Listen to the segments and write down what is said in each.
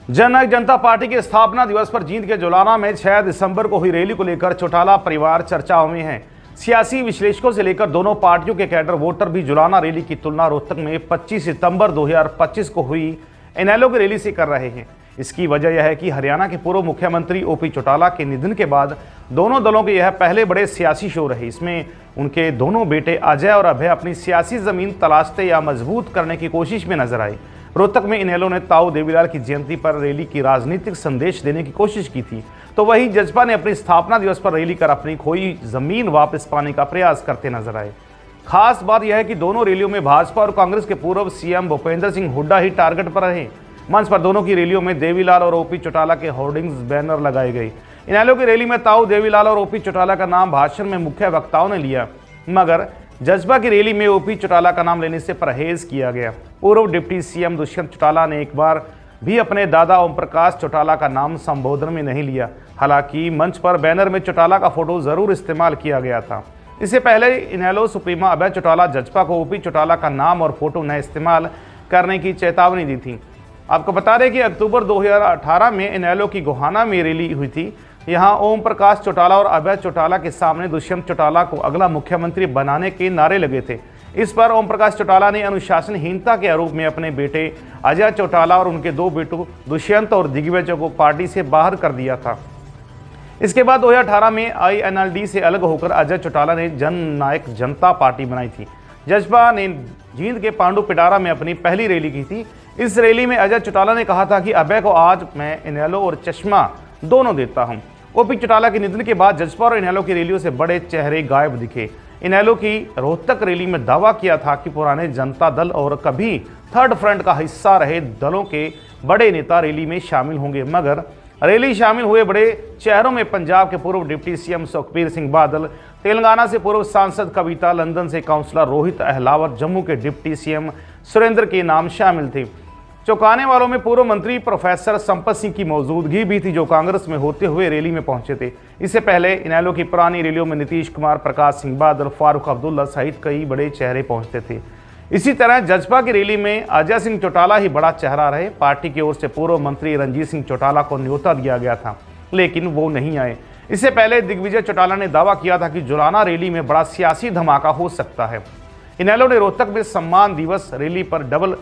जननायक जनता party के स्थापना दिवस पर जींद के जुलाना में 6 दिसंबर को हुई रैली को लेकर चौटाला परिवार चर्चाओं में है। सियासी विश्लेषकों से लेकर दोनों पार्टियों के कैडर वोटर भी जुलाना रैली की तुलना रोहतक में 25 सितंबर 2025 को हुई इनेलो की रैली से कर रहे हैं। इसकी वजह यह है कि हरियाणा के पूर्व मुख्यमंत्री ओपी चौटाला के निधन के बाद दोनों दलों के यह पहले बड़े सियासी शो रहे। इसमें उनके दोनों बेटे अजय और अभय अपनी सियासी जमीन तलाशते या मजबूत करने की कोशिश में नजर आए। रोहतक में इनेलो ने ताऊ देवीलाल की जयंती पर रैली की राजनीतिक संदेश देने की कोशिश की थी, तो वहीं जजपा ने अपनी स्थापना दिवस पर रैली कर अपनी खोई जमीन वापस पाने का प्रयास करते नजर आए। खास बात यह है कि दोनों रैलियों में भाजपा और कांग्रेस के पूर्व सीएम भूपेंद्र सिंह हुड्डा ही टारगेट पर रहे। मंच पर दोनों की रैलियों में देवीलाल और ओपी चौटाला के होर्डिंग्स बैनर लगाए गए। इनेलो की रैली में ताऊ देवीलाल और ओपी चौटाला का नाम भाषण में मुख्य वक्ताओं ने लिया, मगर जजपा की रैली में ओपी चौटाला का नाम लेने से परहेज किया गया। पूर्व डिप्टी सीएम दुष्यंत चौटाला ने एक बार भी अपने दादा ओम प्रकाश चौटाला का नाम संबोधन में नहीं लिया। हालांकि मंच पर बैनर में चौटाला का फोटो जरूर इस्तेमाल किया गया था। इससे पहले इनेलो सुप्रीमो अभय चौटाला जजपा को ओपी चौटाला का नाम और फोटो न इस्तेमाल करने की चेतावनी दी थी। आपको बता दें कि अक्टूबर 2018 में इनेलो की गोहाना में रैली हुई थी। यहां ओम प्रकाश चौटाला और अभय चौटाला के सामने दुष्यंत चौटाला को अगला मुख्यमंत्री बनाने के नारे लगे थे। इस पर ओम प्रकाश चौटाला ने अनुशासनहीनता के आरोप में अपने बेटे अजय चौटाला और उनके दो बेटों दुष्यंत और दिग्विजय को पार्टी से बाहर कर दिया था। इसके बाद 2018 में INLD से अलग होकर अजय चौटाला ने जननायक जनता पार्टी बनाई थी। जजपा ने जींद के पांडु पिटारा में अपनी पहली रैली की थी। इस रैली में अजय चौटाला ने कहा था कि अभय को आज मैं इनेलो और चश्मा दोनों देता हूं। ओपी चौटाला के निधन के बाद जजपा और इनेलो की रैलियों से बड़े चेहरे गायब दिखे। इनेलो की रोहतक रैली में दावा किया था कि पुराने जनता दल और कभी थर्ड फ्रंट का हिस्सा रहे दलों के बड़े नेता रैली में शामिल होंगे, मगर रैली शामिल हुए बड़े चेहरों में पंजाब के पूर्व डिप्टी सीएम सुखबीर सिंह बादल, तेलंगाना से पूर्व सांसद कविता, लंदन से काउंसलर रोहित अहलावत, जम्मू के डिप्टी सीएम सुरेंद्र के नाम शामिल थे। चौंकाने वालों में पूर्व मंत्री प्रोफेसर संपत सिंह की मौजूदगी भी थी, जो कांग्रेस में होते हुए रैली में पहुंचे थे। इससे पहले इनेलो की पुरानी रैलियों में नीतीश कुमार, प्रकाश सिंह बादल, फारूक अब्दुल्ला सहित कई बड़े चेहरे पहुंचते थे। इसी तरह जजपा की रैली में अजय सिंह चौटाला ही बड़ा चेहरा रहे। पार्टी की ओर से पूर्व मंत्री रणजीत सिंह चौटाला को न्योता दिया गया था, लेकिन वो नहीं आए। इससे पहले दिग्विजय चौटाला ने दावा किया था कि जुलाना रैली में बड़ा सियासी धमाका हो सकता है। इनेलो ने रोहतक में सम्मान दिवस रैली पर डबल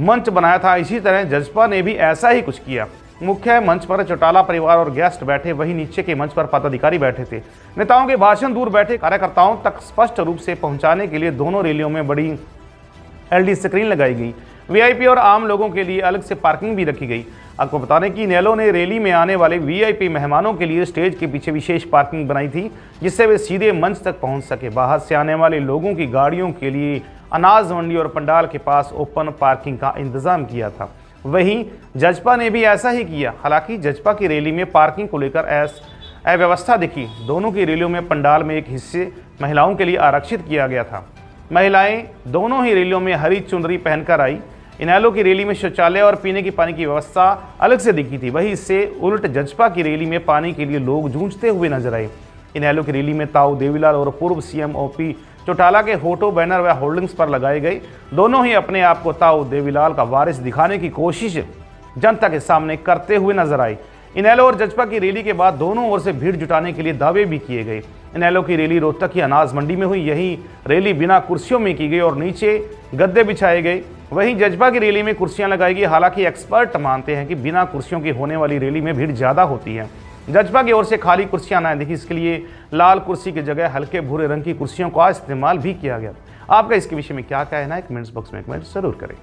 मंच बनाया था। इसी तरह जजपा ने भी ऐसा ही कुछ किया। मुख्य मंच पर चौटाला परिवार और गेस्ट बैठे, वहीं नीचे के मंच पर पदाधिकारी बैठे थे। नेताओं के भाषण दूर बैठे कार्यकर्ताओं तक स्पष्ट रूप से पहुंचाने के लिए दोनों रैलियों में बड़ी LED स्क्रीन लगाई गई। VIP और आम लोगों के लिए अलग से पार्किंग भी रखी गई। आपको बता दें कि इनेलो ने रैली में आने वाले VIP मेहमानों के लिए स्टेज के पीछे विशेष पार्किंग बनाई थी, जिससे वे सीधे मंच तक पहुंच सके। बाहर से आने वाले लोगों की गाड़ियों के लिए अनाज मंडी और पंडाल के पास ओपन पार्किंग का इंतजाम किया था। वहीं जजपा ने भी ऐसा ही किया। हालांकि जजपा की रैली में पार्किंग को लेकर अव्यवस्था दिखी। दोनों की रैलियों में पंडाल में एक हिस्से महिलाओं के लिए आरक्षित किया गया था। महिलाएं दोनों ही रैलियों में हरी चुनरी पहनकर आई। इनेलो की रैली में शौचालय और पीने की पानी की व्यवस्था अलग से दिखी थी। वहीं इससे उल्ट जजपा की रैली में पानी के लिए लोग जूझते हुए नजर आए। इनेलो की रैली में ताऊ देवीलाल और पूर्व सीएम ओपी चौटाला के फोटो, बैनर व होर्डिंग्स पर लगाए गए। दोनों ही अपने आप को ताऊ देवीलाल का वारिस दिखाने की कोशिश जनता के सामने करते हुए नजर आए। इनेलो और जजपा की रैली के बाद दोनों ओर से भीड़ जुटाने के लिए दावे भी किए गए। इनेलो की रैली रोहतक की अनाज मंडी में हुई। यही रैली बिना कुर्सियों में की गई और नीचे गद्दे बिछाए गए। वहीं जजपा की रैली में कुर्सियां लगाई गई। हालांकि एक्सपर्ट मानते हैं कि बिना कुर्सियों की होने वाली रैली में भीड़ ज्यादा होती है। जजपा की ओर से खाली कुर्सियां न दिखी, इसके लिए लाल कुर्सी की जगह हल्के भूरे रंग की कुर्सियों का इस्तेमाल भी किया गया। आपका इसके विषय में क्या कहना है? कमेंट्स बॉक्स में कमेंट जरूर करें।